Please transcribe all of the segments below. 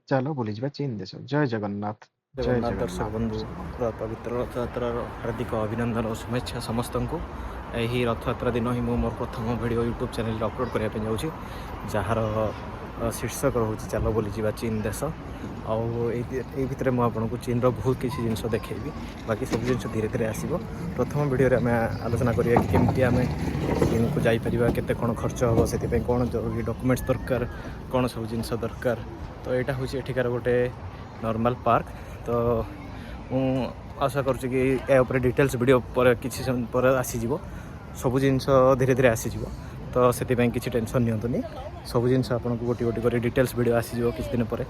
ଚାଲ ବୁଲିଯିବା ଚୀନ ଦେଶ। ଜୟ ଜଗନ୍ନାଥ। ଜୟ ଜଗନ୍ନାଥ ଦର୍ଶକ ବନ୍ଧୁ, ଜଗନ୍ନାଥ। ପବିତ୍ର ରଥଯାତ୍ରାର ହାର୍ଦ୍ଦିକ ଅଭିନନ୍ଦନ ଓ ଶୁଭେଚ୍ଛା ସମସ୍ତଙ୍କୁ। ଏହି ରଥଯାତ୍ରା ଦିନ ହିଁ ମୁଁ ମୋର ପ୍ରଥମ ଭିଡ଼ିଓ ୟୁଟ୍ୟୁବ୍ ଚ୍ୟାନେଲରେ ଅପଲୋଡ଼ କରିବା ପାଇଁ ଯାଉଛି, ଯାହାର ଶୀର୍ଷକ ରହୁଛି ଚାଲ ବୁଲିଯିବା ଚୀନ ଦେଶ। ଆଉ ଏଇ ଭିତରେ ମୁଁ ଆପଣଙ୍କୁ ଚୀନର ବହୁତ କିଛି ଜିନିଷ ଦେଖାଇବି, ବାକି ସବୁ ଜିନିଷ ଧୀରେ ଧୀରେ ଆସିବ। ପ୍ରଥମ ଭିଡ଼ିଓରେ ଆମେ ଆଲୋଚନା କରିବା କି କେମିତି ଆମେ ଚୀନକୁ ଯାଇପାରିବା, କେତେ କ'ଣ ଖର୍ଚ୍ଚ ହେବ, ସେଥିପାଇଁ କ'ଣ ଜରୁରୀ ଡକୁମେଣ୍ଟସ୍ ଦରକାର, କ'ଣ ସବୁ ଜିନିଷ ଦରକାର। ତ ଏଇଟା ହେଉଛି ଏଠିକାର ଗୋଟେ ନର୍ମାଲ ପାର୍କ। ତ ମୁଁ ଆଶା କରୁଛି କି ଏହା ଉପରେ ଡିଟେଲ୍ସ ଭିଡ଼ିଓ ପରେ କିଛି ସମୟ ପରେ ଆସିଯିବ। ସବୁ ଜିନିଷ ଧୀରେ ଧୀରେ ଆସିଯିବ, ତ ସେଥିପାଇଁ କିଛି ଟେନସନ୍ ନିଅନ୍ତୁନି। ସବୁ ଜିନିଷ ଆପଣଙ୍କୁ ଗୋଟି ଗୋଟି କରି ଡିଟେଲ୍ସ ଭିଡ଼ିଓ ଆସିଯିବ କିଛି ଦିନ ପରେ,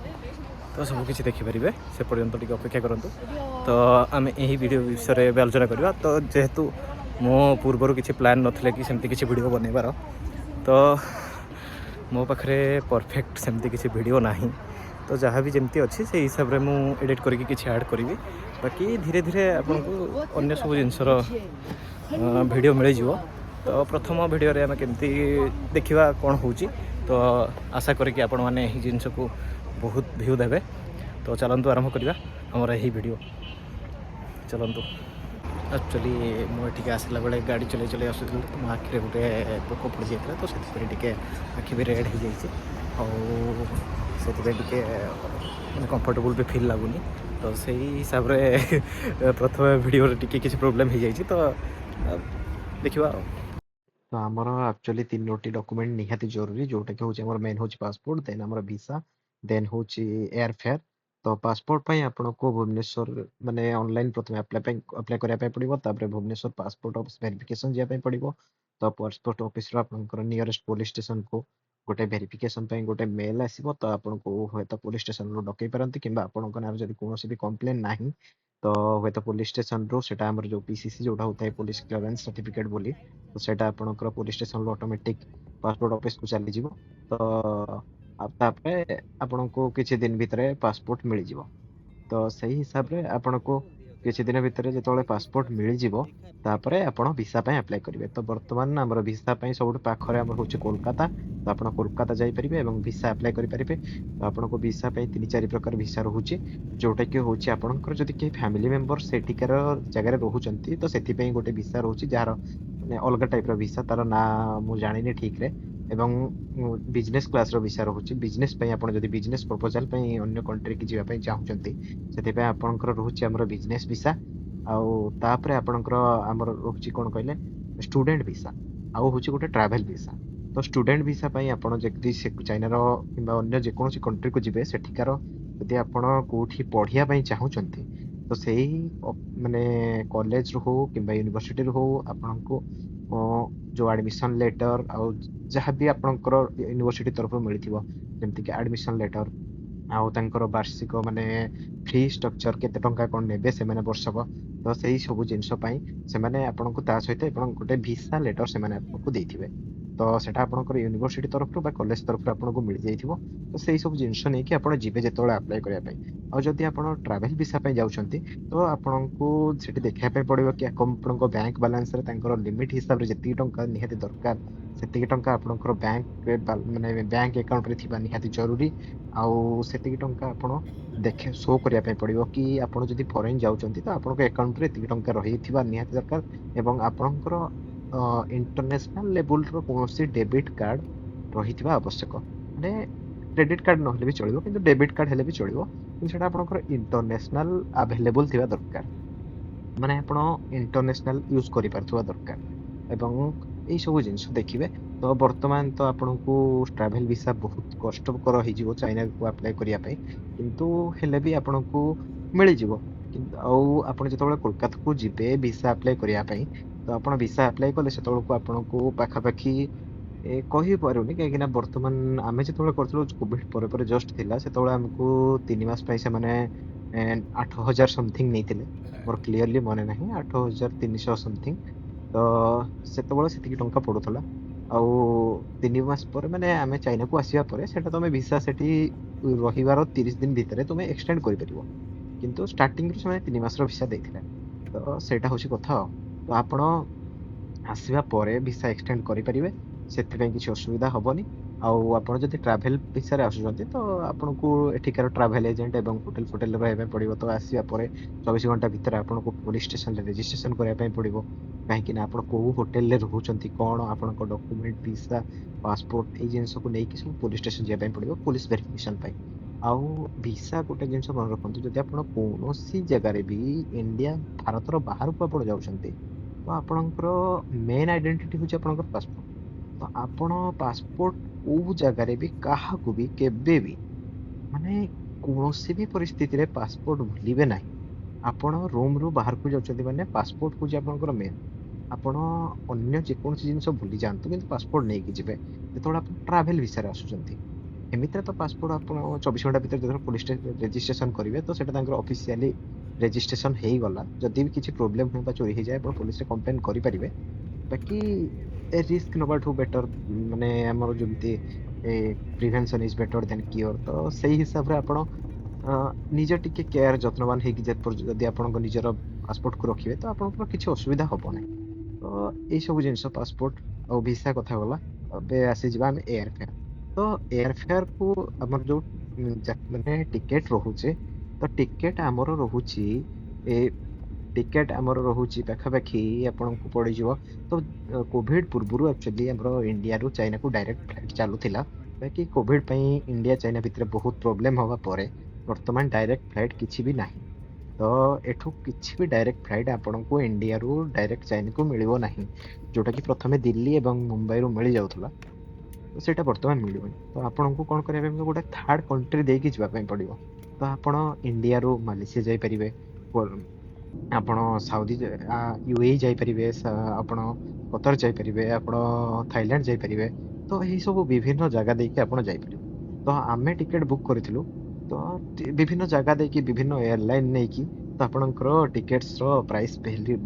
ତ ସବୁ କିଛି ଦେଖିପାରିବେ। ସେ ପର୍ଯ୍ୟନ୍ତ ଟିକେ ଅପେକ୍ଷା କରନ୍ତୁ। ତ ଆମେ ଏହି ଭିଡ଼ିଓ ବିଷୟରେ ଏବେ ଆଲୋଚନା କରିବା। ତ ଯେହେତୁ ମୋ ପୂର୍ବରୁ କିଛି ପ୍ଲାନ୍ ନଥିଲା କି ସେମିତି କିଛି ଭିଡ଼ିଓ ବନେଇବାର, ତ ମୋ ପାଖରେ ପରଫେକ୍ଟ ସେମିତି କିଛି ଭିଡ଼ିଓ ନାହିଁ। ତ ଯାହା ବି ଯେମିତି ଅଛି ସେଇ ହିସାବରେ ମୁଁ ଏଡ଼ିଟ୍ କରିକି କିଛି ଆଡ଼୍ କରିବି। ବାକି ଧୀରେ ଧୀରେ ଆପଣଙ୍କୁ ଅନ୍ୟ ସବୁ ଜିନିଷର ଭିଡ଼ିଓ ମିଳିଯିବ। ତ ପ୍ରଥମ ଭିଡ଼ିଓରେ ଆମେ କେମିତି ଦେଖିବା କ'ଣ ହେଉଛି। ତ ଆଶା କରିକି ଆପଣମାନେ ଏହି ଜିନିଷକୁ ବହୁତ ଭିଉ ଦେବେ। ତ ଚାଲନ୍ତୁ ଆରମ୍ଭ କରିବା ଆମର ଏହି ଭିଡ଼ିଓ। ଚାଲନ୍ତୁ। ଆକ୍ଚୁଆଲି ମୁଁ ଏଠିକି ଆସିଲା ବେଳେ ଗାଡ଼ି ଚଲେଇ ଚଲେଇ ଆସୁଥିଲି, ତ ମୋ ଆଖିରେ ଗୋଟେ ପୋକ ପଡ଼ିଯାଇଥିଲା, ତ ସେଥିପାଇଁ ଟିକେ ଆଖି ବି ରେଡ଼୍ ହେଇଯାଇଛି। ଆଉ ସେଥିପାଇଁ ଟିକେ ମାନେ କମ୍ଫର୍ଟେବୁଲ୍ ବି ଫିଲ୍ ଲାଗୁନି। ତ ସେଇ ହିସାବରେ ପ୍ରଥମେ ଭିଡ଼ିଓରେ ଟିକେ କିଛି ପ୍ରୋବ୍ଲେମ୍ ହେଇଯାଇଛି। ତ ଦେଖିବା ଆଉ। ତ ଆମର ଆକ୍ଚୁଆଲି 3ଟି ଡକୁମେଣ୍ଟ ନିହାତି ଜରୁରୀ, ଯୋଉଟାକି ହେଉଛି ଆମର ମେନ୍ ହେଉଛି ପାସପୋର୍ଟ, ଦେନ୍ ଆମର ଭିସା, ଦେନ୍ ହେଉଛି ଏୟାର ଫେୟାର। ତ ପାସପୋର୍ଟ ପାଇଁ ଆପଣଙ୍କୁ ଭୁବନେଶ୍ୱର ମାନେ ଅନଲାଇନ୍ ପ୍ରଥମେ ଆପ୍ଲାଏ କରିବା ପାଇଁ ପଡ଼ିବ। ତାପରେ ଭୁବନେଶ୍ୱର ପାସପୋର୍ଟ ଅଫିସ ଭେରିଫିକେସନ୍ ଯିବା ପାଇଁ ପଡ଼ିବ। ତ ପାସପୋର୍ଟ ଅଫିସରୁ ଆପଣଙ୍କର ନିୟରେଷ୍ଟ ପୋଲିସ ଷ୍ଟେସନକୁ ଗୋଟେ ଭେରିଫିକେସନ୍ ପାଇଁ ଗୋଟେ ମେଲ୍ ଆସିବ। ତ ଆପଣଙ୍କୁ ହୁଏତ ପୋଲିସ ଷ୍ଟେସନରୁ ଡକେଇ ପାରନ୍ତି, କିମ୍ବା ଆପଣଙ୍କ ନାଁରେ ଯଦି କୌଣସି ବି କମ୍ପ୍ଲେନ୍ ନାହିଁ ତ ହୁଏତ ପୋଲିସ ଷ୍ଟେସନରୁ ସେଟା ଆମର ଯେଉଁ ପିସିସି ଯୋଉଟା ହୋଇଥାଏ ପୋଲିସ କ୍ଲିୟରେନ୍ସ ସାର୍ଟିଫିକେଟ୍ ବୋଲି, ତ ସେଇଟା ଆପଣଙ୍କର ପୋଲିସ ଷ୍ଟେସନରୁ ଅଟୋମେଟିକ୍ ପାସପୋର୍ଟ ଅଫିସକୁ ଚାଲିଯିବ। ତ ତାପରେ ଆପଣଙ୍କୁ କିଛି ଦିନ ଭିତରେ ପାସପୋର୍ଟ ମିଳିଯିବ। ତ ସେଇ ହିସାବରେ ଆପଣଙ୍କୁ କିଛି ଦିନ ଭିତରେ ଯେତେବେଳେ ପାସପୋର୍ଟ ମିଳିଯିବ, ତାପରେ ଆପଣ ଭିସା ପାଇଁ ଆପ୍ଲାଏ କରିବେ। ତ ବର୍ତ୍ତମାନ ଆମର ଭିସା ପାଇଁ ସବୁଠୁ ପାଖରେ ଆମର ହେଉଛି କୋଲକାତା। ତ ଆପଣ କୋଲକାତା ଯାଇପାରିବେ ଏବଂ ଭିସା ଆପ୍ଲାଏ କରିପାରିବେ। ତ ଆପଣଙ୍କୁ ଭିସା ପାଇଁ 3-4 ପ୍ରକାର ଭିସା ରହୁଛି, ଯୋଉଟାକି ହେଉଛି ଆପଣଙ୍କର ଯଦି କେହି ଫ୍ୟାମିଲି ମେମ୍ବର ସେଠିକାର ଜାଗାରେ ରହୁଛନ୍ତି, ତ ସେଥିପାଇଁ ଗୋଟେ ଭିସା ରହୁଛି, ଯାହାର ମାନେ ଅଲଗା ଟାଇପ୍ର ଭିସା, ତାର ନାଁ ମୁଁ ଜାଣିନି ଠିକ୍ରେ। ଏବଂ ବିଜନେସ୍ କ୍ଲାସ୍ର ଭିସା ରହୁଛି। ବିଜନେସ୍ ପାଇଁ ଆପଣ ଯଦି ବିଜନେସ୍ ପ୍ରପୋଜାଲ୍ ପାଇଁ ଅନ୍ୟ କଣ୍ଟ୍ରିକି ଯିବା ପାଇଁ ଚାହୁଁଛନ୍ତି, ସେଥିପାଇଁ ଆପଣଙ୍କର ରହୁଛି ଆମର ବିଜନେସ୍ ଭିସା। ଆଉ ତାପରେ ଆପଣଙ୍କର ଆମର ରହୁଛି କ'ଣ କହିଲେ, ଷ୍ଟୁଡେଣ୍ଟ ଭିସା, ଆଉ ହେଉଛି ଗୋଟେ ଟ୍ରାଭେଲ୍ ଭିସା। ତ ଷ୍ଟୁଡେଣ୍ଟ ଭିସା ପାଇଁ ଆପଣ ଯଦି ଚାଇନାର କିମ୍ବା ଅନ୍ୟ ଯେକୌଣସି କଣ୍ଟ୍ରିକୁ ଯିବେ, ସେଠିକାର ଯଦି ଆପଣ କେଉଁଠି ପଢ଼ିବା ପାଇଁ ଚାହୁଁଛନ୍ତି, ତ ସେଇ ମାନେ କଲେଜରୁ ହଉ କିମ୍ବା ୟୁନିଭର୍ସିଟିରୁ ହଉ ଆପଣଙ୍କୁ ଯେଉଁ ଆଡ଼ମିସନ୍ ଲେଟର ଆଉ ଯାହା ବି ଆପଣଙ୍କର ୟୁନିଭର୍ସିଟି ତରଫରୁ ମିଳିଥିବ, ଯେମିତିକି ଆଡ଼ମିସନ୍ ଲେଟର ଆଉ ତାଙ୍କର ବାର୍ଷିକ ମାନେ ଫି ଷ୍ଟ୍ରକ୍ଚର କେତେ ଟଙ୍କା କ'ଣ ନେବେ ସେମାନେ ବର୍ଷକ, ତ ସେଇ ସବୁ ଜିନିଷ ପାଇଁ ସେମାନେ ଆପଣଙ୍କୁ ତା ସହିତ ଏବଂ ଗୋଟେ ଭିସା ଲେଟର ସେମାନେ ଆପଣଙ୍କୁ ଦେଇଥିବେ। ତ ସେଟା ଆପଣଙ୍କର ୟୁନିଭର୍ସିଟି ତରଫରୁ ବା କଲେଜ ତରଫରୁ ଆପଣଙ୍କୁ ମିଳିଯାଇଥିବ। ତ ସେଇ ସବୁ ଜିନିଷ ନେଇକି ଆପଣ ଯିବେ ଯେତେବେଳେ ଆପ୍ଲାଏ କରିବା ପାଇଁ। ଆଉ ଯଦି ଆପଣ ଟ୍ରାଭେଲ୍ ଭିସା ପାଇଁ ଯାଉଛନ୍ତି, ତ ଆପଣଙ୍କୁ ସେଠି ଦେଖିବା ପାଇଁ ପଡ଼ିବ କି ଆପଣଙ୍କ ବ୍ୟାଙ୍କ ବାଲାନ୍ସରେ ତାଙ୍କର ଲିମିଟ୍ ହିସାବରେ ଯେତିକି ଟଙ୍କା ନିହାତି ଦରକାର, ସେତିକି ଟଙ୍କା ଆପଣଙ୍କର ମାନେ ବ୍ୟାଙ୍କ ଆକାଉଣ୍ଟରେ ଥିବା ନିହାତି ଜରୁରୀ। ଆଉ ସେତିକି ଟଙ୍କା ଆପଣ ଶୋ କରିବା ପାଇଁ ପଡ଼ିବ କି ଆପଣ ଯଦି ଫରେନ୍ ଯାଉଛନ୍ତି, ତ ଆପଣଙ୍କ ଆକାଉଣ୍ଟରେ ଏତିକି ଟଙ୍କା ରହିଥିବା ନିହାତି ଦରକାର। ଏବଂ ଆପଣଙ୍କର ଇଣ୍ଟରନ୍ୟାସନାଲ ଲେବୁଲର କୌଣସି ଡେବିଟ୍ କାର୍ଡ଼ ରହିଥିବା ଆବଶ୍ୟକ। ମାନେ କ୍ରେଡିଟ୍ କାର୍ଡ଼ ନହେଲେ ବି ଚଳିବ, କିନ୍ତୁ ଡେବିଟ୍ କାର୍ଡ଼ ହେଲେ ବି ଚଳିବ, କିନ୍ତୁ ସେଟା ଆପଣଙ୍କର ଇଣ୍ଟରନ୍ୟାସନାଲ ଆଭେଲେବୁଲ୍ ଥିବା ଦରକାର। ମାନେ ଆପଣ ଇଣ୍ଟରନ୍ୟାସନାଲ ୟୁଜ୍ କରିପାରୁଥିବା ଦରକାର। ଏବଂ ଏଇ ସବୁ ଜିନିଷ ଦେଖିବେ। ତ ବର୍ତ୍ତମାନ ତ ଆପଣଙ୍କୁ ଟ୍ରାଭେଲ୍ ଭିସା ବହୁତ କଷ୍ଟକର ହେଇଯିବ ଚାଇନାକୁ ଆପ୍ଲାଏ କରିବା ପାଇଁ, କିନ୍ତୁ ହେଲେ ବି ଆପଣଙ୍କୁ ମିଳିଯିବ। କିନ୍ତୁ ଆଉ ଆପଣ ଯେତେବେଳେ କୋଲକାତାକୁ ଯିବେ ଭିସା ଆପ୍ଲାଏ କରିବା ପାଇଁ, ତ ଆପଣ ଭିସା ଆପ୍ଲାଏ କଲେ ସେତେବେଳକୁ ଆପଣଙ୍କୁ ପାଖାପାଖି କହିପାରୁନି, କାହିଁକିନା ବର୍ତ୍ତମାନ ଆମେ ଯେତେବେଳେ କରିଥିଲୁ କୋଭିଡ ପରେ ପରେ ଜଷ୍ଟ ଥିଲା, ସେତେବେଳେ ଆମକୁ 3 ମାସ ପାଇଁ ସେମାନେ 8,000 ସମଥିଙ୍ଗ ନେଇଥିଲେ। ମୋର କ୍ଲିୟରଲି ମନେ ନାହିଁ, 8,300 ସମଥିଙ୍ଗ। ତ ସେତେବେଳେ ସେତିକି ଟଙ୍କା ପଡ଼ୁଥିଲା। ଆଉ 3 ମାସ ପରେ ମାନେ ଆମେ ଚାଇନାକୁ ଆସିବା ପରେ ସେଟା ତମେ ଭିସା ସେଠି ରହିବାର 30 ଦିନ ଭିତରେ ତୁମେ ଏକ୍ସଟେଣ୍ଡ କରିପାରିବ। କିନ୍ତୁ ଷ୍ଟାର୍ଟିଂରୁ ସେମାନେ 3 ମାସର ଭିସା ଦେଇଥିଲେ। ତ ସେଇଟା ହେଉଛି କଥା ଆଉ। ତ ଆପଣ ଆସିବା ପରେ ଭିସା ଏକ୍ସଟେଣ୍ଡ କରିପାରିବେ, ସେଥିପାଇଁ କିଛି ଅସୁବିଧା ହବନି। ଆଉ ଆପଣ ଯଦି ଟ୍ରାଭେଲ ଭିସାରେ ଆସୁଛନ୍ତି ତ ଆପଣଙ୍କୁ ଏଠିକାର ଟ୍ରାଭେଲ ଏଜେଣ୍ଟ ଏବଂ ହୋଟେଲ ଫୋଟେଲରେ ରହିବା ପାଇଁ ପଡ଼ିବ। ତ ଆସିବା ପରେ 24 ଘଣ୍ଟା ଭିତରେ ଆପଣଙ୍କୁ ପୋଲିସ ଷ୍ଟେସନରେ ରେଜିଷ୍ଟ୍ରେସନ କରିବା ପାଇଁ ପଡ଼ିବ। କାହିଁକି ନା ଆପଣ କୋଉ ହୋଟେଲରେ ରହୁଛନ୍ତି, କଣ ଆପଣଙ୍କ ଡକୁମେଣ୍ଟ, ଭିସା, ପାସପୋର୍ଟ ଏଇ ଜିନିଷକୁ ନେଇକି ସବୁ ପୋଲିସ ଷ୍ଟେସନ ଯିବା ପାଇଁ ପଡ଼ିବ ପୋଲିସ ଭେରିଫିକେସନ ପାଇଁ। ଆଉ ଭିସା ଗୋଟେ ଜିନିଷ ମନେ ରଖନ୍ତୁ, ଯଦି ଆପଣ କୌଣସି ଜାଗାରେ ବି ଇଣ୍ଡିଆ ଭାରତର ବାହାରକୁ ଆପଣ ଯାଉଛନ୍ତି ତ ଆପଣଙ୍କର ମେନ୍ ଆଇଡେଣ୍ଟିଟି ହେଉଛି ଆପଣଙ୍କର ପାସପୋର୍ଟ। ତ ଆପଣ ପାସପୋର୍ଟ କୋଉ ଜାଗାରେ ବି କାହାକୁ ବି କେବେ ବି ମାନେ କୌଣସି ବି ପରିସ୍ଥିତିରେ ପାସପୋର୍ଟ ଭୁଲିବେ ନାହିଁ। ଆପଣ ରୁମରୁ ବାହାରକୁ ଯାଉଛନ୍ତି ମାନେ ପାସପୋର୍ଟ ହେଉଛି ଆପଣଙ୍କର ମେନ୍। ଆପଣ ଅନ୍ୟ ଯେକୌଣସି ଜିନିଷ ଭୁଲି ଯାଆନ୍ତୁ କିନ୍ତୁ ପାସପୋର୍ଟ ନେଇକି ଯିବେ ଯେତେବେଳେ ଆପଣ ଟ୍ରାଭେଲ ଭିସାରେ ଆସୁଛନ୍ତି। ଏମିତିରେ ତ ପାସପୋର୍ଟ ଆପଣ 24 ଘଣ୍ଟା ଭିତରେ ଯେତେବେଳେ ପୋଲିସ ରେଜିଷ୍ଟ୍ରେସନ କରିବେ ତ ସେଟା ତାଙ୍କର ଅଫିସିଆଲି ରେଜିଷ୍ଟ୍ରେସନ ହେଇଗଲା। ଯଦି ବି କିଛି ପ୍ରୋବ୍ଲେମ ହୁଏ ବା ଚୋରି ହେଇଯାଏ ଆପଣ ପୋଲିସରେ କମ୍ପ୍ଲେନ କରିପାରିବେ। ବାକି ରିସ୍କ ନେବାଠୁ ବେଟର, ମାନେ ଆମର ଯେମିତି ପ୍ରିଭେନ୍ସନ୍ ଇଜ ବେଟର ଦେନ୍ କିଓର। ତ ସେଇ ହିସାବରେ ଆପଣ ଅ, ନିଜେ ଟିକେ କେୟାର ଯତ୍ନବାନ ହେଇକି ଯଦି ଆପଣଙ୍କ ନିଜର ପାସପୋର୍ଟକୁ ରଖିବେ ତ ଆପଣଙ୍କର କିଛି ଅସୁବିଧା ହବ ନାହିଁ। ତ ଏଇ ସବୁ ଜିନିଷ ପାସପୋର୍ଟ ଆଉ ଭିସା କଥା ଗଲା। ଏବେ ଆସିଯିବା ଆମେ ଏୟାର ଫେୟାର। ତ ଏୟାର ଫେୟାର କୁ ଆମର ଯୋଉ ମାନେ ଟିକେଟ ରହୁଛି, ତ ଟିକେଟ ଆମର ରହୁଛି ଏ ଟିକେଟ ଆମର ରହୁଛି ପାଖାପାଖି ଆପଣଙ୍କୁ ପଡ଼ିଯିବ। ତ କୋଭିଡ ପୂର୍ବରୁ ଆକ୍ଚୁଆଲି ଆମର ଇଣ୍ଡିଆରୁ ଚାଇନାକୁ ଡାଇରେକ୍ଟ ଫ୍ଲାଇଟ୍ ଚାଲୁଥିଲା। ବାକି କୋଭିଡ ପାଇଁ ଇଣ୍ଡିଆ ଚାଇନା ଭିତରେ ବହୁତ ପ୍ରୋବ୍ଲେମ ହବା ପରେ ବର୍ତ୍ତମାନ ଡାଇରେକ୍ଟ ଫ୍ଲାଇଟ୍ କିଛି ବି ନାହିଁ। ତ ଏଠୁ କିଛି ବି ଡାଇରେକ୍ଟ ଫ୍ଲାଇଟ୍ ଆପଣଙ୍କୁ ଇଣ୍ଡିଆରୁ ଡାଇରେକ୍ଟ ଚାଇନାକୁ ମିଳିବ ନାହିଁ। ଯୋଉଟା କି ପ୍ରଥମେ ଦିଲ୍ଲୀ ଏବଂ ମୁମ୍ବାଇରୁ ମିଳି ଯାଉଥିଲା, ତ ସେଇଟା ବର୍ତ୍ତମାନ ମିଳିବନି। ତ ଆପଣଙ୍କୁ କ'ଣ କରିବା ପାଇଁ ପଡ଼ିବ, ଗୋଟେ ଥାର୍ଡ କଣ୍ଟ୍ରି ଦେଇକି ଯିବା ପାଇଁ ପଡ଼ିବ। ତ ଆପଣ ଇଣ୍ଡିଆରୁ ମାଲେସିଆ ଯାଇପାରିବେ, ଆପଣ ସାଉଦି ୟୁଏଇ ଯାଇପାରିବେ, ଆପଣ କତର ଯାଇପାରିବେ, ଆପଣ ଥାଇଲାଣ୍ଡ ଯାଇପାରିବେ। ତ ଏହି ସବୁ ବିଭିନ୍ନ ଜାଗା ଦେଇକି ଆପଣ ଯାଇପାରିବେ। ତ ଆମେ ଟିକେଟ ବୁକ୍ କରିଥିଲୁ। ତ ବିଭିନ୍ନ ଜାଗା ଦେଇକି ବିଭିନ୍ନ ଏୟାରଲାଇନ ନେଇକି ତ ଆପଣଙ୍କର ଟିକେଟ୍ସ ର ପ୍ରାଇସ୍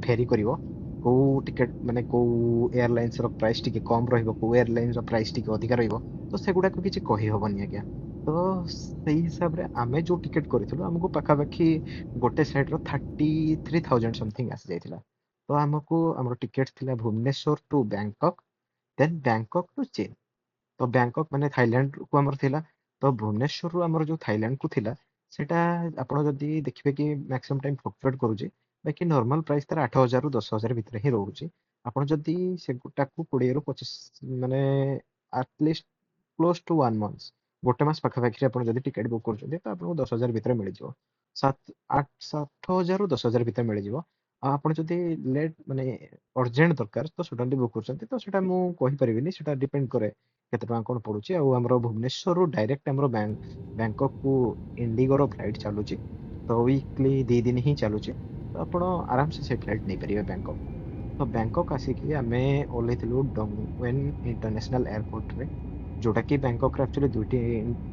ଭେରି କରିବ। କୋଉ ଟିକେଟ ମାନେ କୋଉ ଏୟାରଲାଇନ୍ସ ର ପ୍ରାଇସ୍ ଟିକେ କମ ରହିବ, କୋଉ ଏୟାରଲାଇନ୍ସ ର ପ୍ରାଇସ୍ ଟିକେ ଅଧିକା ରହିବ। ତ ସେଗୁଡାକୁ କିଛି କହିହବନି ଆଜ୍ଞା। ତ ସେଇ ହିସାବରେ ଆମେ ଯୋଉ ଟିକେଟ କରିଥିଲୁ ଆମକୁ ପାଖାପାଖି ଗୋଟେ ସାଇଡର 33,000 ସମଥିଙ୍ଗ ଆସିଯାଇଥିଲା। ତ ଆମକୁ ଆମର ଟିକେଟ ଥିଲା ଭୁବନେଶ୍ୱର ଟୁ ବ୍ୟାଙ୍କକ୍, ଦେନ୍ ବ୍ୟାଙ୍କକ୍ ଟୁ ଚୀନ। ତ ବ୍ୟାଙ୍କକ୍ ମାନେ ଥାଇଲାଣ୍ଡକୁ ଆମର ଥିଲା। ତ ଭୁବନେଶ୍ୱରରୁ ଆମର ଯୋଉ ଥାଇଲାଣ୍ଡକୁ ଥିଲା ସେଟା ଆପଣ ଯଦି ଦେଖିବେ କି ମ୍ୟାକ୍ସିମମ୍ ଟାଇମ୍ ଫ୍ଲକ୍ଚୁଏଟ୍ କରୁଛି। ବାକି ନର୍ମାଲ ପ୍ରାଇସ୍ ତାର 8,000ରୁ 10,000 ଭିତରେ ହିଁ ରହୁଛି। ଆପଣ ଯଦି ସେଟାକୁ 20ରୁ 25 ମାନେ ଆଟଲିଷ୍ଟ କ୍ଲୋଜ ଟୁ 1 ମନ୍ଥ, ଗୋଟେ ମାସ ପାଖାପାଖିରେ ଆପଣ ଯଦି ଟିକେଟ ବୁକ୍ କରୁଛନ୍ତି ତ ଆପଣଙ୍କୁ 10,000 ଭିତରେ ମିଳିଯିବ। 7,000ରୁ 10,000 ଭିତରେ ମିଳିଯିବ। ଆଉ ଆପଣ ଯଦି ଲେଟ୍ ମାନେ ଅର୍ଜେଣ୍ଟ ଦରକାର ତ ସଡନଲି ବୁକ୍ କରୁଛନ୍ତି ତ ସେଟା ମୁଁ କହିପାରିବିନି, ସେଟା ଡିପେଣ୍ଡ କରେ କେତେ ଟଙ୍କା କ'ଣ ପଡୁଛି। ଆଉ ଆମର ଭୁବନେଶ୍ୱରରୁ ଡାଇରେକ୍ଟ ଆମର ବ୍ୟାଙ୍କକ୍କୁ ଇଣ୍ଡିଗୋର ଫ୍ଲାଇଟ୍ ଚାଲୁଛି। ତ ୱିକଲି 2 ଦିନ ହିଁ ଚାଲୁଛି। ତ ଆପଣ ଆରାମସେ ସେ ଫ୍ଲାଇଟ୍ ନେଇପାରିବେ ବ୍ୟାଙ୍କକ୍କୁ। ତ ବ୍ୟାଙ୍କକ୍ ଆସିକି ଆମେ ଓହ୍ଲେଇଥିଲୁ ଡଙ୍ଗୱେନ୍ ଇଣ୍ଟରନ୍ୟାସନାଲ ଏୟାରପୋର୍ଟରେ, ଯୋଉଟା କି ବ୍ୟାଙ୍କକ୍ରେ ଆକ୍ଚୁଆଲି ଦୁଇଟି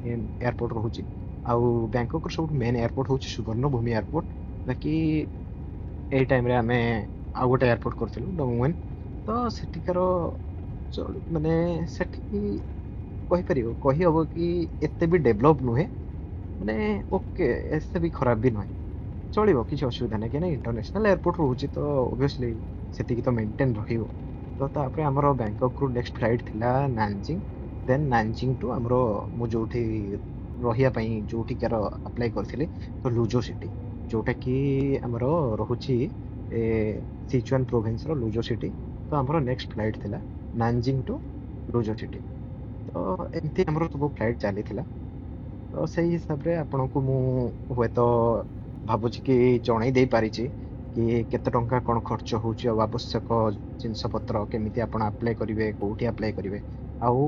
ଏୟାରପୋର୍ଟ ରହୁଛି। ଆଉ ବ୍ୟାଙ୍କକ୍ର ସବୁଠୁ ମେନ୍ ଏୟାରପୋର୍ଟ ହଉଛି ସୁବର୍ଣ୍ଣଭୂମି ଏୟାରପୋର୍ଟ। ବାକି ଏଇ ଟାଇମରେ ଆମେ ଆଉ ଗୋଟେ ଏୟାରପୋର୍ଟ କରିଥିଲୁ ଡଙ୍ଗୱେନ୍। ତ ସେଠିକାର ମାନେ ସେଠି କହିହବ କି ଏତେ ବି ଡେଭଲପ ନୁହେଁ, ମାନେ ଓକେ ଏତେ ବି ଖରାପ ବି ନୁହେଁ, ଚଳିବ, କିଛି ଅସୁବିଧା ନାହିଁ। କାହିଁକିନା ଇଣ୍ଟରନ୍ୟାସନାଲ ଏୟାରପୋର୍ଟ ରହୁଛି ତ ଅବଭିୟସଲି ସେତିକି ତ ମେଣ୍ଟେନ୍ ରହିବ। ତ ତାପରେ ଆମର ବ୍ୟାଙ୍କକ୍ରୁ ନେକ୍ସଟ ଫ୍ଲାଇଟ୍ ଥିଲା ନାନଜିଂ। ଦେନ୍ ନାନଜିଂ ଟୁ ଆମର ମୁଁ ଯୋଉଠି ରହିବା ପାଇଁ ଯୋଉଠିକାର ଆପ୍ଲାଏ କରିଥିଲି ତ ଲୁଜୋ ସିଟି, ଯୋଉଟା କି ଆମର ରହୁଛି ସିଚୁଆନ ପ୍ରୋଭିନ୍ସର ଲୁଜୋ ସିଟି। ତ ଆମର ନେକ୍ସଟ ଫ୍ଲାଇଟ୍ ଥିଲା ନାନଜିଂ ଟୁ ଲୁଜୋ ସିଟି। ତ ଏମିତି ଆମର ସବୁ ଫ୍ଲାଇଟ୍ ଚାଲିଥିଲା। ତ ସେଇ ହିସାବରେ ଆପଣଙ୍କୁ ମୁଁ ହୁଏତ ଭାବୁଛି କି ଜଣେଇ ଦେଇ ପାରିଛି କି କେତେ ଟଙ୍କା କ'ଣ ଖର୍ଚ୍ଚ ହଉଛି ଆଉ ଆବଶ୍ୟକ ଜିନିଷପତ୍ର କେମିତି ଆପଣ ଆପ୍ଲାଏ କରିବେ, କୋଉଠି ଆପ୍ଲାଏ କରିବେ। ଆଉ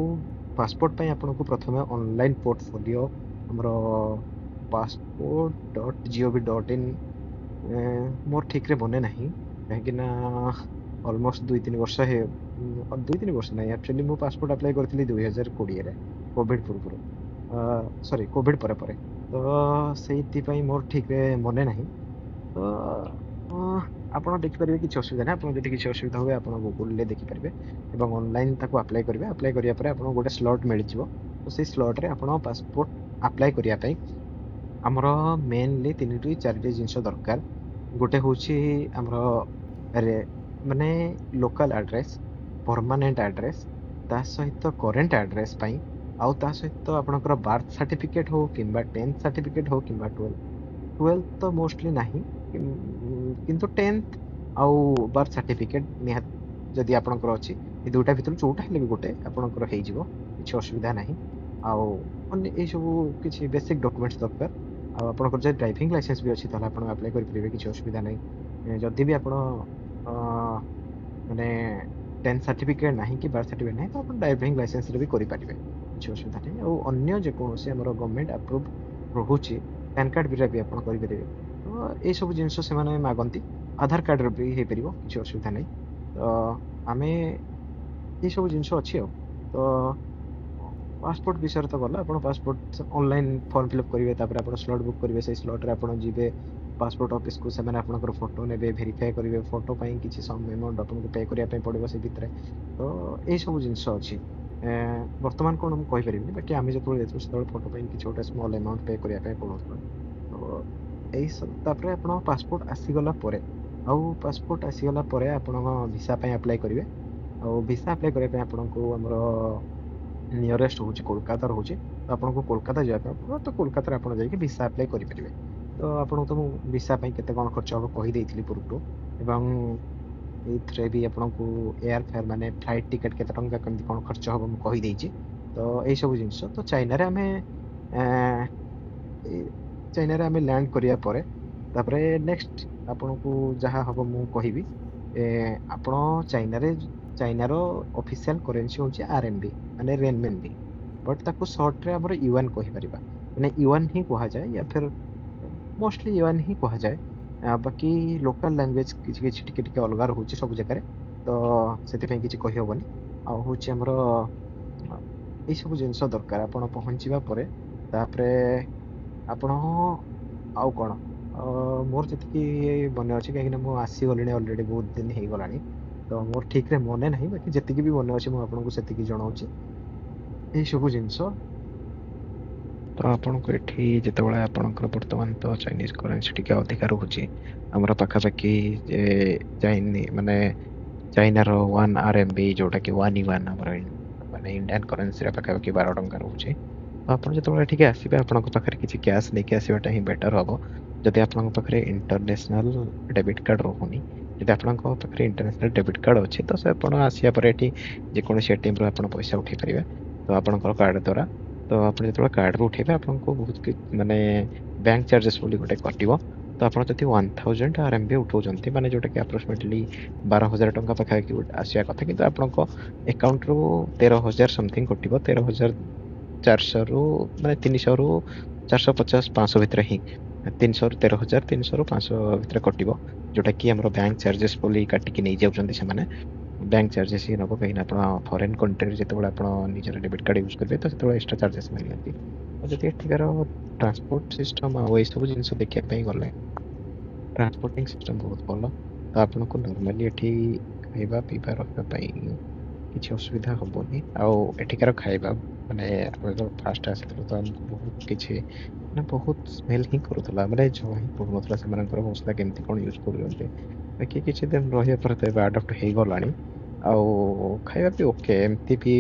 ପାସପୋର୍ଟ ପାଇଁ ଆପଣଙ୍କୁ ପ୍ରଥମେ ଅନଲାଇନ୍ ପୋର୍ଟଫୋଲିଓ ଆମର passport.gov.in, ମୋର ଠିକରେ ମନେ ନାହିଁ କାହିଁକି ନା ଅଲମୋଷ୍ଟ 2-3 ବର୍ଷ 2-3 ବର୍ଷ ନାହିଁ, ଆକ୍ଚୁଆଲି ମୁଁ ପାସପୋର୍ଟ ଆପ୍ଲାଏ କରିଥିଲି 2020ରେ, କୋଭିଡ ପୂର୍ବରୁ, ସରି କୋଭିଡ ପରେ ପରେ। ତ ସେଇଥିପାଇଁ ମୋର ଠିକରେ ମନେ ନାହିଁ। ତ ଅ, ଆପଣ ଦେଖିପାରିବେ, କିଛି ଅସୁବିଧା ନାହିଁ। ଆପଣ ଯଦି କିଛି ଅସୁବିଧା ହୁଏ ଆପଣ ଗୁଗଲରେ ଦେଖିପାରିବେ ଏବଂ ଅନଲାଇନ୍ ତାକୁ ଆପ୍ଲାଏ କରିବେ। ଆପ୍ଲାଏ କରିବା ପରେ ଆପଣଙ୍କୁ ଗୋଟେ ସ୍ଲଟ୍ ମିଳିଯିବ। ତ ସେଇ ସ୍ଲଟ୍ରେ ଆପଣ ପାସପୋର୍ଟ ଆପ୍ଲାଏ କରିବା ପାଇଁ ଆମର ମେନଲି 3-4ଟି ଜିନିଷ ଦରକାର। ଗୋଟେ ହେଉଛି ଆମର ରେ ମାନେ ଲୋକାଲ ଆଡ୍ରେସ୍, ପରମାନେଣ୍ଟ ଆଡ୍ରେସ୍, ତା ସହିତ କରେଣ୍ଟ ଆଡ୍ରେସ୍ ପାଇଁ ଆଉ ତା ସହିତ ଆପଣଙ୍କର ବାର୍ଥ ସାର୍ଟିଫିକେଟ୍ ହଉ କିମ୍ବା 10th ସାର୍ଟିଫିକେଟ୍ ହଉ କିମ୍ବା 12th ତ ମୋଷ୍ଟଲି ନାହିଁ, କିନ୍ତୁ 10th ଆଉ ବାର୍ଥ ସାର୍ଟିଫିକେଟ୍ ନିହାତି ଯଦି ଆପଣଙ୍କର ଅଛି, ଏ ଦୁଇଟା ଭିତରୁ ଯୋଉଟା ହେଲେ ବି ଗୋଟେ ଆପଣଙ୍କର ହେଇଯିବ, କିଛି ଅସୁବିଧା ନାହିଁ। ଆଉ ଅନ୍ୟ ଏଇ ସବୁ କିଛି ବେସିକ୍ ଡକ୍ୟୁମେଣ୍ଟସ୍ ଦରକାର। ଆଉ ଆପଣଙ୍କର ଯଦି ଡ୍ରାଇଭିଂ ଲାଇସେନ୍ସ ବି ଅଛି ତାହେଲେ ଆପଣ ଆପ୍ଲାଏ କରିପାରିବେ, କିଛି ଅସୁବିଧା ନାହିଁ। ଯଦି ବି ଆପଣ ଅ, ମାନେ 10th ସାର୍ଟିଫିକେଟ୍ ନାହିଁ କି ବାର୍ଥ ସାର୍ଟିଫିକେଟ୍ ନାହିଁ ତ ଆପଣ ଡ୍ରାଇଭିଂ ଲାଇସେନ୍ସରେ ବି କରିପାରିବେ, କିଛି ଅସୁବିଧା ନାହିଁ। ଆଉ ଅନ୍ୟ ଯେକୌଣସି ଆମର ଗଭର୍ଣ୍ଣମେଣ୍ଟ ଆପ୍ରୁଭ୍ ରହୁଛି ପ୍ୟାନ୍ କାର୍ଡ ବିରା ବି ଆପଣ କରିପାରିବେ। ତ ଏଇ ସବୁ ଜିନିଷ ସେମାନେ ମାଗନ୍ତି। ଆଧାର କାର୍ଡରେ ବି ହେଇପାରିବ, କିଛି ଅସୁବିଧା ନାହିଁ। ତ ଆମେ ଏଇ ସବୁ ଜିନିଷ ଅଛି ଆଉ। ତ ପାସପୋର୍ଟ ବିଷୟରେ ତ ଗଲା, ଆପଣ ପାସପୋର୍ଟ ଅନଲାଇନ୍ ଫର୍ମ ଫିଲ୍ଅପ୍ କରିବେ, ତାପରେ ଆପଣ ସ୍ଲଟ୍ ବୁକ୍ କରିବେ, ସେଇ ସ୍ଲଟ୍ରେ ଆପଣ ଯିବେ ପାସପୋର୍ଟ ଅଫିସକୁ, ସେମାନେ ଆପଣଙ୍କର ଫଟୋ ନେବେ, ଭେରିଫାଏ କରିବେ, ଫଟୋ ପାଇଁ କିଛି ସମ୍ ଆମାଉଣ୍ଟ ଆପଣଙ୍କୁ ପେ କରିବା ପାଇଁ ପଡ଼ିବ ସେ ଭିତରେ। ତ ଏଇ ସବୁ ଜିନିଷ ଅଛି। ବର୍ତ୍ତମାନ କ'ଣ ମୁଁ କହିପାରିବିନି, ବାକି ଆମେ ଯେତେବେଳେ ଯାଇଥିଲୁ ସେତେବେଳେ ଫଟୋ ପାଇଁ କିଛି ଗୋଟେ ସ୍ମଲ୍ ଆମାଉଣ୍ଟ ପେ କରିବା ପାଇଁ ପଡ଼ୁଥିଲା। ତ ଏଇ ସବୁ ତାପରେ ଆପଣ ପାସପୋର୍ଟ ଆସିଗଲା ପରେ, ଆଉ ପାସପୋର୍ଟ ଆସିଗଲା ପରେ ଆପଣ ଭିସା ପାଇଁ ଆପ୍ଲାଏ କରିବେ। ଆଉ ଭିସା ଆପ୍ଲାଏ କରିବା ପାଇଁ ଆପଣଙ୍କୁ ଆମର ନିୟରେଷ୍ଟ ହଉଛି କୋଲକାତା ରହୁଛି, ତ ଆପଣଙ୍କୁ କୋଲକାତା ଯିବା ପାଇଁ ପଡ଼ିବ। ତ କୋଲକାତାରେ ଆପଣ ଯାଇକି ଭିସା ଆପ୍ଲାଏ କରିପାରିବେ। ତ ଆପଣଙ୍କୁ ତ ମୁଁ ଭିସା ପାଇଁ କେତେ କ'ଣ ଖର୍ଚ୍ଚ ହବ କହିଦେଇଥିଲି ପୂର୍ବରୁ, ଏବଂ ଏଇଥିରେ ବି ଆପଣଙ୍କୁ ଏୟାର ଫେୟାର ମାନେ ଫ୍ଲାଇଟ୍ ଟିକେଟ୍ କେତେ ଟଙ୍କା କେମିତି କ'ଣ ଖର୍ଚ୍ଚ ହବ ମୁଁ କହିଦେଇଛି। ତ ଏଇ ସବୁ ଜିନିଷ ତ ଚାଇନାରେ ଆମେ ଏଁ, ଏଇ ଚାଇନାରେ ଆମେ ଲ୍ୟାଣ୍ଡ କରିବା ପରେ ତାପରେ ନେକ୍ସଟ ଆପଣଙ୍କୁ ଯାହା ହବ ମୁଁ କହିବି। ଆପଣ ଚାଇନାର ଅଫିସିଆଲ କରେନ୍ସି ହଉଛି ଆରଏମବି, ମାନେ ରେନମିନବି, ବଟ୍ ତାକୁ ସର୍ଟରେ ଆମର ୟୁଆନ୍ କହିପାରିବା। ମାନେ ୟୁଆନ୍ ହିଁ କୁହାଯାଏ, ୟା ଫିର ମୋଷ୍ଟଲି ୟୁଆନ୍ ହିଁ କୁହାଯାଏ। ବାକି ଲୋକାଲ ଲାଙ୍ଗୁଏଜ କିଛି କିଛି ଟିକେ ଟିକେ ଅଲଗା ରହୁଛି ସବୁ ଜାଗାରେ, ତ ସେଥିପାଇଁ କିଛି କହିହବନି। ଆଉ ହଉଛି ଆମର ଏଇସବୁ ଜିନିଷ ଦରକାର ଆପଣ ପହଞ୍ଚିବା ପରେ। ତାପରେ ଆପଣ ଆଉ କ'ଣ, ମୋର ଯେତିକି ମନେ ଅଛି, କାହିଁକିନା ମୁଁ ଆସିଗଲିଣି ଅଲରେଡ଼ି ବହୁତ ଦିନ ହେଇଗଲାଣି, ତ ମୋର ଠିକରେ ମନେ ନାହିଁ, ବାକି ଯେତିକି ବି ମନେ ଅଛି ମୁଁ ଆପଣଙ୍କୁ ସେତିକି ଜଣାଉଛି। ଏଇ ସବୁ ଜିନିଷ ତ ଆପଣଙ୍କୁ ଏଠି ଯେତେବେଳେ ଆପଣଙ୍କର ବର୍ତ୍ତମାନ ତ ଚାଇନିଜ କରେନ୍ସି ଟିକେ ଅଧିକା ରହୁଛି, ଆମର ପାଖାପାଖି ମାନେ ଚାଇନାର 1 RMB ଯୋଉଟା କି 1 yuan ଆମର ମାନେ ଇଣ୍ଡିଆନ କରେନ୍ସିରେ ପାଖାପାଖି 12 ଟଙ୍କା ରହୁଛି। ତ ଆପଣ ଯେତେବେଳେ ଏଠିକି ଆସିବେ ଆପଣଙ୍କ ପାଖରେ କିଛି କ୍ୟାସ୍ ନେଇକି ଆସିବାଟା ହିଁ ବେଟର ହବ। ଯଦି ଆପଣଙ୍କ ପାଖରେ ଇଣ୍ଟରନ୍ୟାସନାଲ ଡେବିଟ୍ କାର୍ଡ ରହୁନି, ଯଦି ଆପଣଙ୍କ ପାଖରେ ଇଣ୍ଟରନ୍ୟାସନାଲ ଡେବିଟ୍ କାର୍ଡ ଅଛି ତ ସେ ଆପଣ ଆସିବା ପରେ ଏଠି ଯେକୌଣସି ଏଟିଏମରୁ ଆପଣ ପଇସା ଉଠେଇ ପାରିବେ, ତ ଆପଣଙ୍କର କାର୍ଡ ଦ୍ୱାରା। ତ ଆପଣ ଯେତେବେଳେ କାର୍ଡରୁ ଉଠେଇବେ ଆପଣଙ୍କୁ ବହୁତ ମାନେ ବ୍ୟାଙ୍କ ଚାର୍ଜେସ୍ ବୋଲି ଗୋଟେ କଟିବ। ତ ଆପଣ ଯଦି 1000 RMB ଉଠଉଛନ୍ତି, ମାନେ ଯୋଉଟା କି ଆପ୍ରୋକ୍ସିମେଟଲି 12,000 ଟଙ୍କା ପାଖାପାଖି ଆସିବା କଥା, କିନ୍ତୁ ଆପଣଙ୍କ ଆକାଉଣ୍ଟରୁ 13,000 ସମଥିଙ୍ଗ କଟିବ। 13,400ରୁ ମାନେ 300ରୁ 450 500 ଭିତରେ ହିଁ, 300ରୁ 13,000, 300ରୁ 500 ଭିତରେ କଟିବ, ଯୋଉଟା କି ଆମର ବ୍ୟାଙ୍କ ଚାର୍ଜେସ୍ ବୋଲି କାଟିକି ନେଇଯାଉଛନ୍ତି ସେମାନେ। ବ୍ୟାଙ୍କ ଚାର୍ଜେସ୍ ହିଁ ନେବ, କାହିଁକିନା ଆପଣ ଫରେନ୍ କଣ୍ଟ୍ରିରେ ଯେତେବେଳେ ଆପଣ ନିଜର ଡେବିଟ୍ କାର୍ଡ ୟୁଜ୍ କରିବେ ତ ସେତେବେଳେ ଏକ୍ସଟ୍ରା ଚାର୍ଜେସ୍ ନିଅନ୍ତି। ଆଉ ଯଦି ଏଠିକାର ଟ୍ରାନ୍ସପୋର୍ଟ ସିଷ୍ଟମ ଆଉ ଏଇସବୁ ଜିନିଷ ଦେଖିବା ପାଇଁ ଗଲେ, ଟ୍ରାନ୍ସପୋର୍ଟିଂ ସିଷ୍ଟମ ବହୁତ ଭଲ। ତ ଆପଣଙ୍କୁ ନର୍ମାଲି ଏଠି ଖାଇବା ପିଇବା ରହିବା ପାଇଁ କିଛି ଅସୁବିଧା ହବନି। ଆଉ ଏଠିକାର ଖାଇବା ମାନେ ଆମେ ତ ଫାଷ୍ଟ ଆସିଥିଲୁ ତ ଆମକୁ ବହୁତ କିଛି ମାନେ ବହୁତ ସ୍ମେଲ ହିଁ କରୁଥିଲା, ମାନେ ଜଣା ହିଁ ପଡୁନଥିଲା ସେମାନଙ୍କର ମସଲା କେମିତି କ'ଣ ୟୁଜ କରୁଛନ୍ତି। ବାକି କିଛି ଦିନ ରହିବା ପରେ ତ ଏବେ ଆଡପ୍ଟ ହେଇଗଲାଣି। ଆଉ ଖାଇବା ବି ଓକେ, ଏମିତି ବି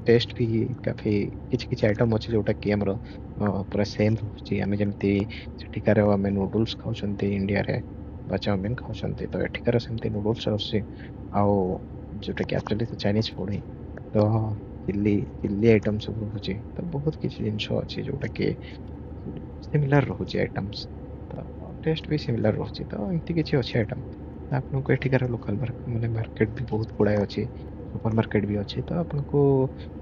ଟେଷ୍ଟ ବି କାଫି କିଛି କିଛି ଆଇଟମ ଅଛି ଯୋଉଟା କି ଆମର ପୁରା ସେମ୍ ରହୁଛି। ଆମେ ଯେମିତି ସେଠିକାର ଆମେ ନୁଡଲ୍ସ ଖାଉଛନ୍ତି ଇଣ୍ଡିଆରେ ବା ଚାଉମିନ ଖାଉଛନ୍ତି, ତ ଏଠିକାର ସେମିତି ନୁଡଲ୍ସ ଆସୁଛି। ଆଉ ଯୋଉଟା କି ଆକ୍ଚୁଆଲି ଚାଇନିଜ ଫୁଡ ହିଁ, ତ ଚିଲି ଚିଲି ଆଇଟମ ସବୁ ରହୁଛି। ତ ବହୁତ କିଛି ଜିନିଷ ଅଛି ଯୋଉଟା କି ସିମିଲାର ରହୁଛି ଆଇଟମ୍ସ, ତ ଟେଷ୍ଟ ବି ସିମିଲାର ରହୁଛି। ତ ଏମିତି କିଛି ଅଛି ଆଇଟମ। ଆପଣଙ୍କୁ ଏଠିକାର ଲୋକାଲ ମାନେ ମାର୍କେଟ ବି ବହୁତ ଗୁଡ଼ାଏ ଅଛି, ସୁପର ମାର୍କେଟ ବି ଅଛି। ତ ଆପଣଙ୍କୁ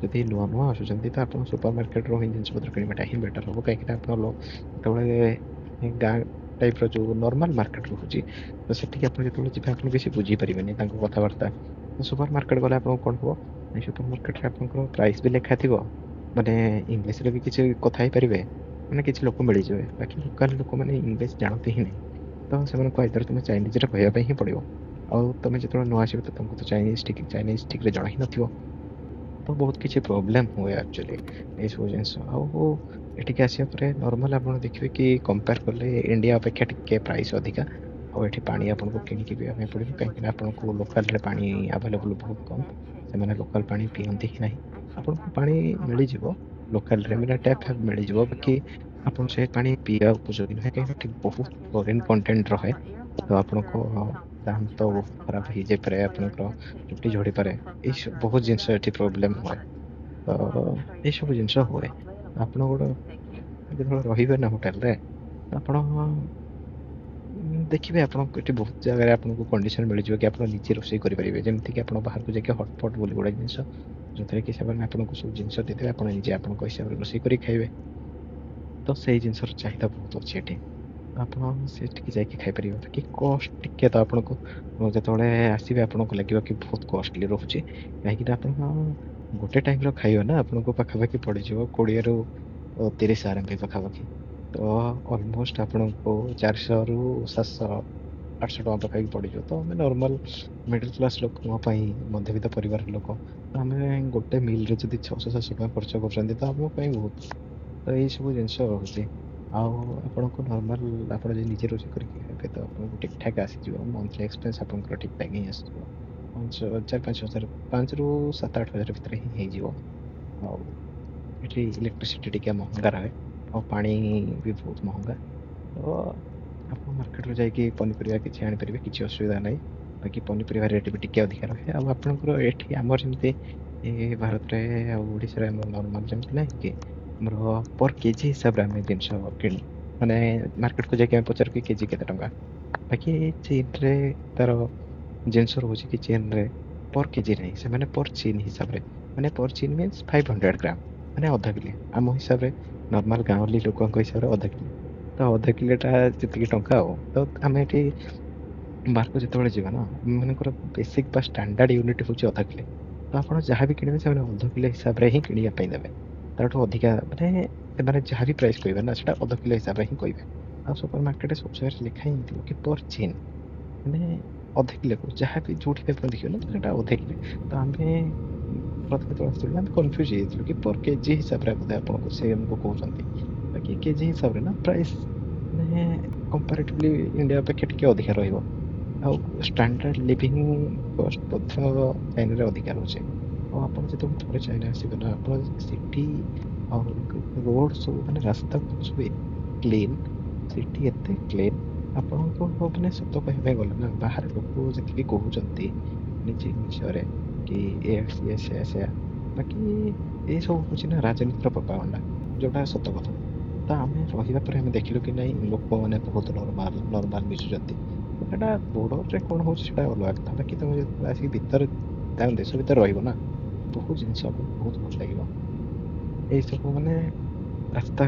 ଯଦି ନୂଆ ନୂଆ ଆସୁଛନ୍ତି ତ ଆପଣ ସୁପର ମାର୍କେଟରୁ ହିଁ ଜିନିଷ ପତ୍ର କିଣିବାଟା ହିଁ ବେଟର ହବ, କାହିଁକିନା ଆପଣ ଯେତେବେଳେ ଗାଁ ଟାଇପର ଯୋଉ ନର୍ମାଲ ମାର୍କେଟ ରହୁଛି ତ ସେଠିକି ଆପଣ ଯେତେବେଳେ ଯିବେ ଆପଣ କିଛି ବୁଝିପାରିବେନି ତାଙ୍କ କଥାବାର୍ତ୍ତା। ସୁପର ମାର୍କେଟ ଗଲେ ଆପଣଙ୍କୁ କ'ଣ ହବ, ସୁପର ମାର୍କେଟରେ ଆପଣଙ୍କର ପ୍ରାଇସ୍ ବି ଲେଖା ଥିବ, ମାନେ ଇଂଲିଶରେ ବି କିଛି କଥା ହେଇପାରିବେ, ମାନେ କିଛି ଲୋକ ମିଳିଯିବେ। ବାକି ଲୋକାଲ ଲୋକମାନେ ଇଂଲିଶ ଜାଣନ୍ତି ହିଁ ନାହିଁ, ତ ସେମାନଙ୍କୁ ଆଇଦର ତମେ ଚାଇନିଜରେ କହିବା ପାଇଁ ହିଁ ପଡ଼ିବ। ଆଉ ତମେ ଯେତେବେଳେ ନୂଆ ଆସିବ ତ ତମକୁ ତ ଚାଇନିଜ ଠିକରେ ଜଣା ହିଁ ନଥିବ। ତ ବହୁତ କିଛି ପ୍ରୋବ୍ଲେମ ହୁଏ ଆକ୍ଚୁଆଲି ଏଇସବୁ ଜିନିଷ। ଆଉ ଏଠିକି ଆସିବା ପରେ ନର୍ମାଲ ଆପଣ ଦେଖିବେ କି କମ୍ପେୟାର କଲେ ଇଣ୍ଡିଆ ଅପେକ୍ଷା ଟିକେ ପ୍ରାଇସ୍ ଅଧିକା। ଆଉ ଏଠି ପାଣି ଆପଣଙ୍କୁ କିଣିକି ପିଇବା ପାଇଁ ପଡ଼ିବ, କାହିଁକିନା ଆପଣଙ୍କୁ ଲୋକାଲରେ ପାଣି ଆଭେଲେବୁଲ ବହୁତ କମ୍। ସେମାନେ ଲୋକାଲ ପାଣି ପିଅନ୍ତି ହିଁ ନାହିଁ। ଆପଣଙ୍କୁ ପାଣି ମିଳିଯିବ ଲୋକାଲରେ ମାନେ ଟ୍ୟାପ୍ ଫ୍ୟାପ୍ ମିଳିଯିବ, ବାକି ଆପଣ ସେ ପାଣି ପିଇବା ଉପଯୋଗୀ ନୁହେଁ, କାହିଁକିନା ଏଠି ବହୁତ କ୍ଲୋରିନ୍ କଣ୍ଟେଣ୍ଟ ରହେ। ତ ଆପଣଙ୍କ ଦାନ୍ତ ବହୁତ ଖରାପ ହେଇଯାଇପାରେ, ଆପଣଙ୍କର ଚୁଟି ଝଡ଼ିପାରେ, ବହୁତ ଜିନିଷ ଏଠି ପ୍ରୋବ୍ଲେମ୍ ହୁଏ। ତ ଏଇସବୁ ଜିନିଷ ହୁଏ। ଆପଣ ଗୋଟେ ଯେତେବେଳେ ରହିବେ ନା ହୋଟେଲରେ, ଆପଣ ଦେଖିବେ ଆପଣଙ୍କୁ ଏଠି ବହୁତ ଜାଗାରେ ଆପଣଙ୍କୁ କଣ୍ଡିସନ ମିଳିଯିବ କି ଆପଣ ନିଜେ ରୋଷେଇ କରିପାରିବେ। ଯେମିତିକି ଆପଣ ବାହାରକୁ ଯାଇକି ହଟପଟ ବୋଲି ଗୋଟେ ଜିନିଷ, ଯେଉଁଥିରେ କି ସେମାନେ ଆପଣଙ୍କୁ ସବୁ ଜିନିଷ ଦେଇଦେବେ, ଆପଣ ନିଜେ ଆପଣଙ୍କ ହିସାବରେ ରୋଷେଇ କରି ଖାଇବେ। ତ ସେଇ ଜିନିଷର ଚାହିଦା ବହୁତ ଅଛି ଏଠି। ଆପଣ ସେଠିକି ଯାଇକି ଖାଇପାରିବେ। ବାକି କଷ୍ଟ ଟିକେ ତ ଆପଣଙ୍କୁ ଯେତେବେଳେ ଆସିବେ ଆପଣଙ୍କୁ ଲାଗିବ କି ବହୁତ କଷ୍ଟଲି ରହୁଛି, କାହିଁକିନା ଆପଣ ଗୋଟେ ଟାଇମର ଖାଇବା ନା ଆପଣଙ୍କୁ ପାଖାପାଖି ପଡ଼ିଯିବ 20ରୁ 30 RMB ପାଖାପାଖି। ତ ଅଲମୋଷ୍ଟ ଆପଣଙ୍କୁ 400ରୁ 700 800 ଟଙ୍କା ପାଖାପାଖି ପଡ଼ିଯିବ। ତ ଆମେ ନର୍ମାଲ ମିଡିଲ କ୍ଲାସ ଲୋକଙ୍କ ପାଇଁ, ମଧ୍ୟବିତ୍ତ ପରିବାରର ଲୋକ, ତ ଆମେ ଗୋଟେ ମିଲରେ ଯଦି 600-700 ଟଙ୍କା ଖର୍ଚ୍ଚ କରୁଛନ୍ତି ତ ଆମ ପାଇଁ ବହୁତ। ତ ଏଇସବୁ ଜିନିଷ ରହୁଛି। ଆଉ ଆପଣଙ୍କୁ ନର୍ମାଲ ଆପଣ ଯଦି ନିଜେ ରୋଷେଇ କରିକି ଖାଇବେ ତ ଆପଣଙ୍କୁ ଠିକ୍ ଠାକ୍ ଆସିଯିବ। ମନ୍ଥଲି ଏକ୍ସପେନ୍ସ ଆପଣଙ୍କର ଠିକ୍ ଠାକ୍ ହିଁ ଆସିଯିବ। 4-5 ହଜାର, 5ରୁ 7-8 ହଜାର ଭିତରେ ହିଁ ହେଇଯିବ। ଆଉ ଏଠି ଇଲେକ୍ଟ୍ରିସିଟି ଟିକେ ମହଙ୍ଗା ରହେ, ଆଉ ପାଣି ବି ବହୁତ ମହଙ୍ଗା। ତ ଆପଣ ମାର୍କେଟରୁ ଯାଇକି ପନିପରିବା କିଛି ଆଣିପାରିବେ, କିଛି ଅସୁବିଧା ନାହିଁ। ବାକି ପନିପରିବା ରେଟ୍ ବି ଟିକେ ଅଧିକା ରହେ। ଆଉ ଆପଣଙ୍କର ଏଠି ଆମର ଯେମିତି ଭାରତରେ ଆଉ ଓଡ଼ିଶାରେ ଆମର ନର୍ମାଲ ଯେମିତି ନାହିଁ କି ଆମର ପର କେଜି ହିସାବରେ ଆମେ ଜିନିଷ କିଣୁ, ମାନେ ମାର୍କେଟକୁ ଯାଇକି ଆମେ ପଚାରୁ କି କେଜି କେତେ ଟଙ୍କା। ବାକି ଚୀନରେ ତାର ଜିନିଷ ରହୁଛି କି ଚୀନରେ ପର କେଜି ନାହିଁ, ସେମାନେ ପର ଚିନ୍ ହିସାବରେ, ମାନେ ପର ଚିନ୍ ମିନ୍ସ 500 ଗ୍ରାମ, ମାନେ ଅଧା କିଲେ। ଆମ ହିସାବରେ ନର୍ମାଲ ଗାଁଉଲି ଲୋକଙ୍କ ହିସାବରେ ଅଧା କିଲେ। ତ ଅଧା କିଲୋଟା ଯେତିକି ଟଙ୍କା ଆଉ। ତ ଆମେ ଏଠି ବାହାରକୁ ଯେତେବେଳେ ଯିବା ନା, ଆମମାନଙ୍କର ବେସିକ୍ ବା ଷ୍ଟାଣ୍ଡାର୍ଡ ୟୁନିଟ୍ ହେଉଛି ଅଧା କିଲେ। ତ ଆପଣ ଯାହା ବି କିଣିବେ ସେମାନେ ଅଧ କିଲୋ ହିସାବରେ ହିଁ କିଣିବା ପାଇଁ ଦେବେ। ତାଠୁ ଅଧିକା ମାନେ ସେମାନେ ଯାହା ବି ପ୍ରାଇସ୍ କହିବେ ନା ସେଟା ଅଧ କିଲୋ ହିସାବରେ ହିଁ କହିବେ। ଆଉ ସୁପର ମାର୍କେଟରେ ସବୁ ଜାଗାରେ ଲେଖା ହିଁ ହେଇଥିବ କି ପର ଚିନ୍, ମାନେ ଅଧେ କିଲୋକୁ ଯାହା ବି ଯୋଉଠି ବି ଆପଣ ଦେଖିବେ ନା ତ ସେଟା ଅଧେ କିଲେ। ତ ଆମେ ପ୍ରଥମେ ଯେତେବେଳେ ଆସିଥିଲୁ ଆମେ କନଫ୍ୟୁଜ ହେଇଯାଇଥିଲୁ କି ପର କେଜି ହିସାବରେ ବୋଧେ ଆପଣଙ୍କୁ ସେ ଆମକୁ କହୁଛନ୍ତି। ବାକି କେଜି ହିସାବରେ ନା ପ୍ରାଇସ୍ ମାନେ କମ୍ପାରେଟିଭଲି ଇଣ୍ଡିଆ ଅପେକ୍ଷା ଟିକେ ଅଧିକା ରହିବ। ଆଉ ଷ୍ଟାଣ୍ଡାର୍ଡ ଲିଭିଂ କଷ୍ଟ ମଧ୍ୟ ଚାଇନାରେ ଅଧିକା ରହୁଛି। ଆଉ ଆପଣ ଯେତେବେଳେ ଥରେ ଚାଇନା ଆସିବେ ନା, ଆପଣ ସିଟି ଆଉ ରୋଡ ସବୁ ମାନେ ରାସ୍ତା ସବୁ କ୍ଲିନ୍, ସିଟି ଏତେ କ୍ଲିନ୍, ଆପଣଙ୍କୁ ମାନେ ସତ କହିବା ପାଇଁ ଗଲେ ନା ବାହାରେ ଲୋକ ଯେତିକି କହୁଛନ୍ତି ନିଜ ବିଷୟରେ କି ସିଏ ସେୟା ସେୟା, ବାକି ଏଇ ସବୁ ହଉଛି ନା ରାଜନୀତିର ପ୍ରପାଗଣ୍ଡା, ଯୋଉଟା ସତ କଥା। ତ ଆମେ ରହିବା ପରେ ଆମେ ଦେଖିଲୁ କି ନାଇଁ ଲୋକମାନେ ବହୁତ ନର୍ମାଲ ନର୍ମାଲ ମିଶୁଛନ୍ତି। ତ ସେଟା ବୋର୍ଡରରେ କଣ ହଉଛି ସେଟା ଅଲଗା କଥା। ବାକି ତମେ ଯେତେବେଳେ ଆସିକି ଭିତରେ ତାଙ୍କ ଦେଶ ଭିତରେ ରହିବ ନା, ବହୁତ ଜିନିଷ ଆପଣଙ୍କୁ ବହୁତ ଭଲ ଲାଗିବ। ଏଇ ସବୁ ମାନେ ରାସ୍ତା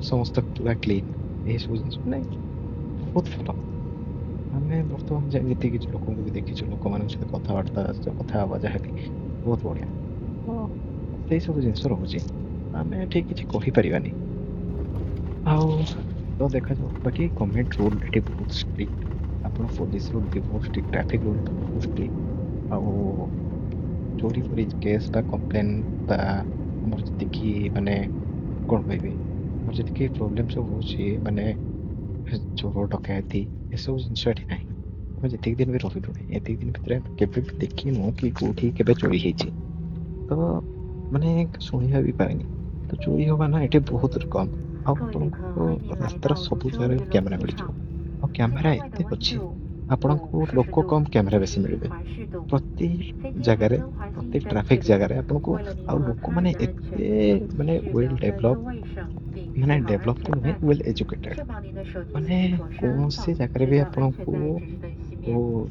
ସମସ୍ତ ପୁରା କ୍ଲିନ୍, ଏଇ ସବୁ ଜିନିଷ ମାନେ ବହୁତ ଭଲ। ଆମେ ବର୍ତ୍ତମାନ ଯାଏ ଯେତିକି କିଛି ଲୋକଙ୍କୁ ବି ଦେଖିଛୁ, ଲୋକମାନଙ୍କ ସହିତ କଥାବାର୍ତ୍ତା କଥା ହବା ଯାହାବି ବହୁତ ବଢିଆ। ତ ସେଇ ସବୁ ଜିନିଷ ରହୁଛି, ଆମେ ଏଠି କିଛି କହିପାରିବାନି। ଆଉ ତ ଦେଖାଯାଉ, ବାକି ଗଭର୍ଣ୍ଣମେଣ୍ଟ ରୁଲ୍ ଏଠି ବହୁତ ଷ୍ଟ୍ରିକ୍ଟ। ଆପଣ ପୋଲିସ ରୁଲ୍ ବି ବହୁତ ଷ୍ଟ୍ରିକ୍ଟ, ଟ୍ରାଫିକ ରୁଲ୍ ବି ବହୁତ ଷ୍ଟ୍ରିକ୍ଟ। ଆଉ ଚୋରି ଫୋରି କେସ୍ ବା କମ୍ପ୍ଲେନ୍ ବା ଆମର ଯେତିକି ମାନେ କଣ କହିବି, ଆମର ଯେତିକି ପ୍ରୋବ୍ଲେମ ସବୁ ହଉଛି ମାନେ ଚୋର ଡକାୟତି, ଏସବୁ ଜିନିଷ ଏଠି ନାହିଁ। ଆମେ ଯେତିକି ଦିନ ବି ରହିଲୁଣି ଏତିକି ଦିନ ଭିତରେ ଆମେ କେବେ ବି ଦେଖିନୁ କି କୋଉଠି କେବେ ଚୋରି ହେଇଛି। ତ ମାନେ ଶୁଣିବା ବି ପାଇନି। ତ ଚୋରି ହବା ନା ଏଠି ବହୁତ କମ୍। ଆଉ 各位旅客，ଆପଣଙ୍କୁ 欢迎您来 ରାସ୍ତାର 到 ସବୁ 泸州 ଜାଗାରେ 娱乐 କ୍ୟାମେରା 体育 ମିଳିଯିବ। 场。 ଆଉ 现 କ୍ୟାମେରା 在外的 ଏତେ 温 ଅଛି 度 ଆପଣଙ୍କୁ 5摄氏 ଲୋକ 度， କମ୍ କ୍ୟାମେରା 平 ବେଶୀ 均 ମିଳିବେ। 华氏度。 ପ୍ରତି 飞机航 ଜାଗାରେ 班环境 ପ୍ରତି 一般 ଟ୍ରାଫିକ 气流， ଜାଗାରେ ଆପଣଙ୍କୁ 为了您 ଆଉ 和他 ଲୋକମାନେ 人的安 ଏତେ 全，请 ମାନେ 系 ୱେଲ୍ 得在 ଡେଭଲପ, 座位上，并 ମାନେ 系好安 ଡେଭଲପ 全 ତ ନୁହେଁ 带， ୱେଲ୍ ଏଜୁକେଟେଡ୍। 确保您的手机 ମାନେ 妥善安 କୌଣସି 放， ଜାଗାରେ 直 ବି 到安全 ଆପଣଙ୍କୁ 带指示灯熄灭。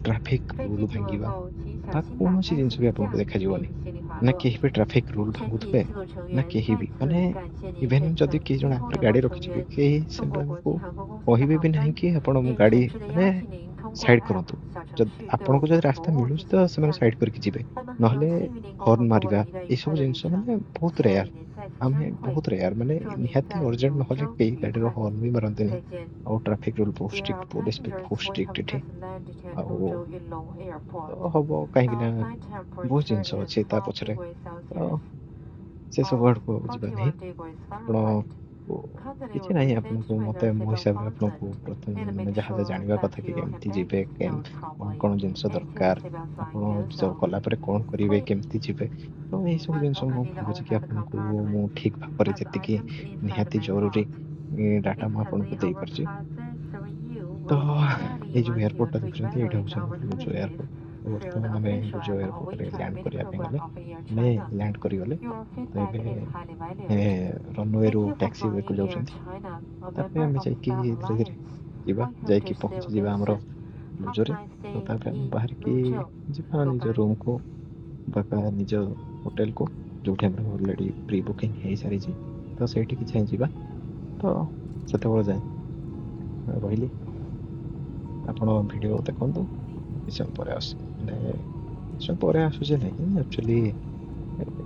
ଟ୍ରାଫିକ 飞 ରୁଲ 机停稳 ଭାଙ୍ଗିବା 后，请小 ବା 心打 କୌଣସି 开 ଜିନିଷ 行 ବି 李 ଆପଣଙ୍କୁ 架， ଦେଖାଯିବନି। 并行李滑 ନା 落。 କେହି ବି ଟ୍ରାଫିକ ରୁଲ 全体 ଭାଙ୍ଗୁଥିବେ 机组成 ନା 员 କେହି 再 ବି 次 ମାନେ 感谢您 ଇଭେନ୍ 陪 ଯଦି 伴 କେହି 其 ଜଣେ 后 ଆଗରେ 联盟 ଗାଡି 成 ରଖିଥିବେ 员， କେହି 送过国 ସେମାନଙ୍କୁ 际航空公司的 କହିବେ 航 ବି 班， ନାହିଁ କି ଆପଣ ମୋ 并 ଗାଡି 诚挚地 ମାନେ 邀请您通过 ସାଇଡ App କରନ୍ତୁ। 小程 ଯଦି 序对我 ଆପଣଙ୍କୁ 们 ଯଦି 的服 ରାସ୍ତା 务 ମିଳୁଛି 进 ତ 行 ସେମାନେ 赞 ସାଇଡ 美。 କରିକି ଯିବେ, 我们很荣 ନହେଲେ 幸与您共 ହର୍ନ 同度过 ମାରିବା 了一段愉 ଏସବୁ 快的旅 ଜିନିଷ 程， ମାନେ ବହୁତ 期待 ରେୟାର। 与您再次 ଆମେ 相会。 ବହୁତ ରେୟାର ମାନେ 祝您 ନିହାତି 在 ଅର୍ଜେଣ୍ଟ 泸 ନହେଲେ 州 କେହି 愉 ଗାଡିର 快 ହର୍ନ ବି ମାରନ୍ତିନି। 再见。 ଆଉ ଟ୍ରାଫିକ ରୁଲ ବହୁତ Dear strict, our police B passengers, ବହୁତ we ଷ୍ଟ୍ରିକ୍ଟ have ଏଠି। just landed at ଆଉ Luzhou Yulong ତ Airport. ହବ କାହିଁକି ନା Our flight ବହୁତ temperature ଜିନିଷ is ଅଛି ତା 12 ପଛରେ। degrees ତ Celsius. ସେ ସବୁ Of ଆଡକୁ ଯିବା ନାହିଁ। 41 degrees ଆପଣ Fahrenheit. ଓ କିଛି Consider ନାହିଁ ଆପଣଙ୍କୁ ମତେ ମୋ search ହିସାବରେ for ଆପଣଙ୍କୁ content ପ୍ରଥମେ and ମାନେ make ଯାହା ଯାହା sure ଜାଣିବା that କଥା କି your କେମିତି ଯିବେ text shows କଣ properly. କଣ ଜିନିଷ ଦରକାର Exit ଆପଣ on ସବୁ user. କଲା ପରେ କଣ କରିବେ Click କେମିତି ଯିବେ ତ ଏହିସବୁ ଜିନିଷ ମୁଁ open in the ଭାବୁଛି କି open the ଆପଣଙ୍କୁ ମୁଁ compartment ଠିକ ଭାବରେ as ଯେତିକି items inside the ନିହାତି main ଜରୁରୀ box. ଡାଟା ମୁଁ ଆପଣଙ୍କୁ Instantly ଦେଇପାରୁଛି overpasses through you ତ will steadily ଏଇ ଯୋଉ launch you ଏୟାରପୋର୍ଟଟା to ଦେଖୁଛନ୍ତି ଏଇଟା evaluate ହେଉଛି our ଆମର ଭୁବନେଶ୍ୱର services ଏୟାରପୋର୍ଟ ତ through the ବର୍ତ୍ତମାନ ଆମେ official ଭୁବନେଶ୍ୱର app of ଏୟାରପୋର୍ଟରେ WeChat ଲ୍ୟାଣ୍ଡ mini କରିବା ପାଇଁ program ଗଲେ of Air ଆମେ China. ଲ୍ୟାଣ୍ଡ କରିଗଲେ Your ତ feedback ଏବେ is highly ଆମେ valued. ରନୱେରୁ Thank you for ଟ୍ୟାକ୍ସି ୱେକୁ flying Air ଯାଉଛନ୍ତି China, a ତାପରେ member ଆମେ of ଯାଇକି Star ଧୀରେ ଧୀରେ Alliance. ଯିବା We hope ଯାଇକି to still ପହଞ୍ଚିଯିବା ଆମର visit. Have a ଲୁଜରେ nice ତ day ତାପରେ ଆମେ in ବାହାରିକି Luzhou. ଯିବା ନିଜ Goodbye. ରୁମକୁ ବା ନିଜ ହୋଟେଲକୁ ଯୋଉଠି ଆମର ଅଲରେଡି ପ୍ରି ବୁକିଂ ହେଇସାରିଛି ତ ସେଇଠିକି ଯାଇ ଯିବା ତ ସେତେବେଳେ ଯାଏ ରହିଲି ଆପଣ ଭିଡ଼ିଓ ଦେଖନ୍ତୁ କିଛି ସମୟ ପରେ ମାନେ କିଛି ସମୟ ପରେ ଆସୁଛି ନାହିଁ ଆକ୍ଚୁଆଲି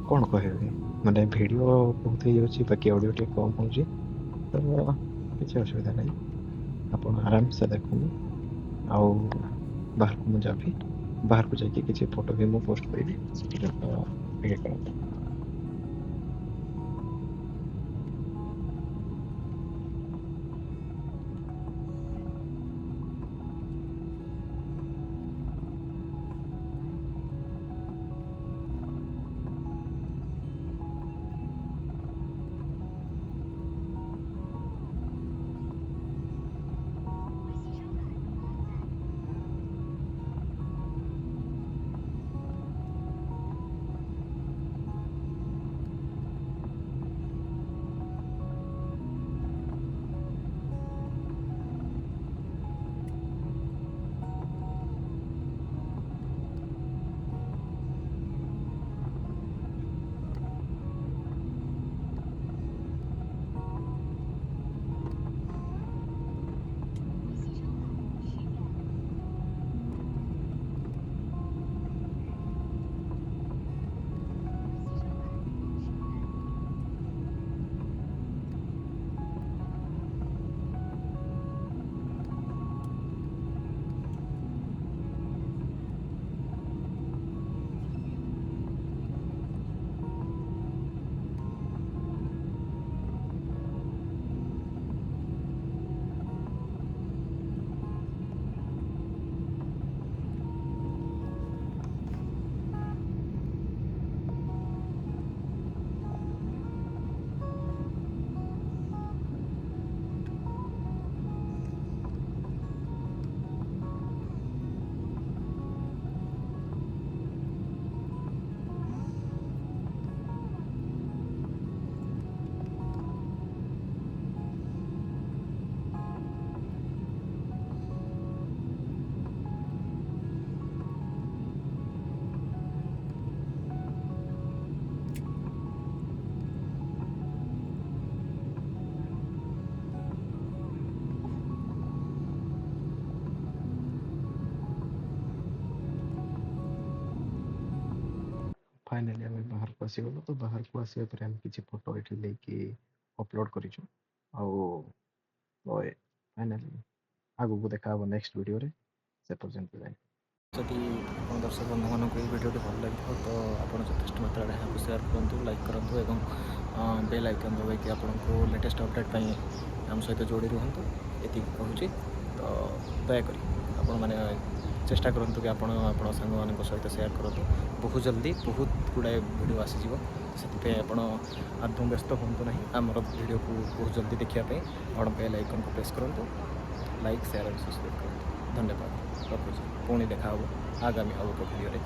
କଣ କହିବି ମାନେ ଭିଡ଼ିଓ ବହୁତ ହେଇଯାଉଛି ବାକି ଅଡ଼ିଓ ଟିକେ କମ୍ ହେଉଛି ତ କିଛି ଅସୁବିଧା ନାହିଁ ଆପଣ ଆରାମସେ ଦେଖନ୍ତୁ ଆଉ ବାହାରକୁ ମୁଁ ଯାବି ବାହାରକୁ ଯାଇକି କିଛି ଫଟୋ ବି ମୁଁ ପୋଷ୍ଟ କରିବି ସେଥିରେ ତ ଅପେକ୍ଷା କରନ୍ତୁ ଫାଇନାଲି ଆମେ ବାହାରକୁ ଆସିଗଲୁ ତ ବାହାରକୁ ଆସିବା ପରେ ଆମେ କିଛି ଫଟୋ ଏଠି ନେଇକି ଅପଲୋଡ଼ କରିଛୁ ଆଉ ଫାଇନାଲି ଆଗକୁ ଦେଖା ହେବ ନେକ୍ସଟ ଭିଡ଼ିଓରେ ସେ ପର୍ଯ୍ୟନ୍ତ ଯାଏ ଯଦି ଆପଣ ଦର୍ଶକ ବନ୍ଧୁମାନଙ୍କୁ ଏହି ଭିଡ଼ିଓଟି ଭଲ ଲାଗିଥିବ ତ ଆପଣ ଯଥେଷ୍ଟ ମାତ୍ରାରେ ଏହାକୁ ସେୟାର କରନ୍ତୁ ଲାଇକ୍ କରନ୍ତୁ ଏବଂ ବେଲ୍ ଆଇକନ୍ ଦବାଇକି ଆପଣଙ୍କୁ ଲେଟେଷ୍ଟ ଅପଡ଼େଟ୍ ପାଇଁ ଆମ ସହିତ ଯୋଡ଼ି ରୁହନ୍ତୁ ଏତିକି କହୁଛି ତ ଦୟାକରି ଆପଣମାନେ ଚେଷ୍ଟା କରନ୍ତୁ କି ଆପଣ ଆପଣଙ୍କ ସାଙ୍ଗମାନଙ୍କ ସହିତ ସେୟାର କରନ୍ତୁ ବହୁତ ଜଲ୍ଦି ବହୁତ ଗୁଡ଼ାଏ ଭିଡ଼ିଓ ଆସିଯିବ ସେଥିପାଇଁ ଆପଣ ଆଦୌ ବ୍ୟସ୍ତ ହୁଅନ୍ତୁ ନାହିଁ ଆମର ଭିଡ଼ିଓକୁ ବହୁତ ଜଲ୍ଦି ଦେଖିବା ପାଇଁ ଆପଣ ବେଲ୍ ଆଇକନ୍କୁ ପ୍ରେସ୍ କରନ୍ତୁ ଲାଇକ୍ ସେୟାର ଏବଂ ସବସ୍କ୍ରାଇବ୍ କରନ୍ତୁ ଧନ୍ୟବାଦ ରଖୁଛି ପୁଣି ଦେଖା ହେବ ଆଗାମୀ ଆଉ ଏକ ଭିଡ଼ିଓରେ